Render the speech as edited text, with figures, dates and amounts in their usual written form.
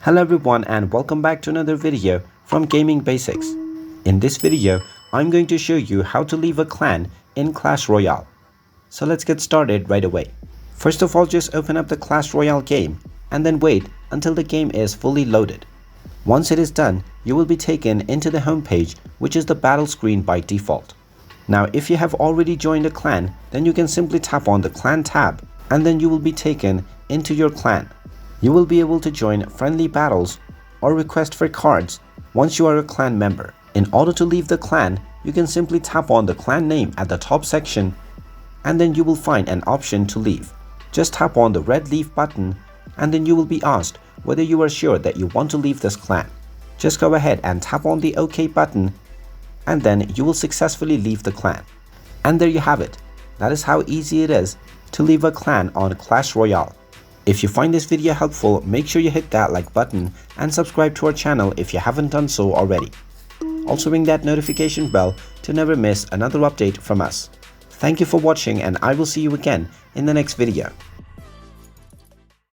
Hello everyone and welcome back to another video from Gaming Basics. In this video, I'm going to show you how to leave a clan in Clash Royale. So let's get started right away. First of all, just open up the Clash Royale game and then wait until the game is fully loaded. Once it is done, you will be taken into the home page, which is the battle screen by default. Now if you have already joined a clan, then you can simply tap on the clan tab and then you will be taken into your clan. You will be able to join friendly battles or request for cards once you are a clan member. In order to leave the clan, you can simply tap on the clan name at the top section and then you will find an option to leave. Just tap on the red leave button and then you will be asked whether you are sure that you want to leave this clan. Just go ahead and tap on the OK button and then you will successfully leave the clan. And there you have it. That is how easy it is to leave a clan on Clash Royale. If you find this video helpful, make sure you hit that like button and subscribe to our channel if you haven't done so already. Also ring that notification bell to never miss another update from us. Thank you for watching and I will see you again in the next video.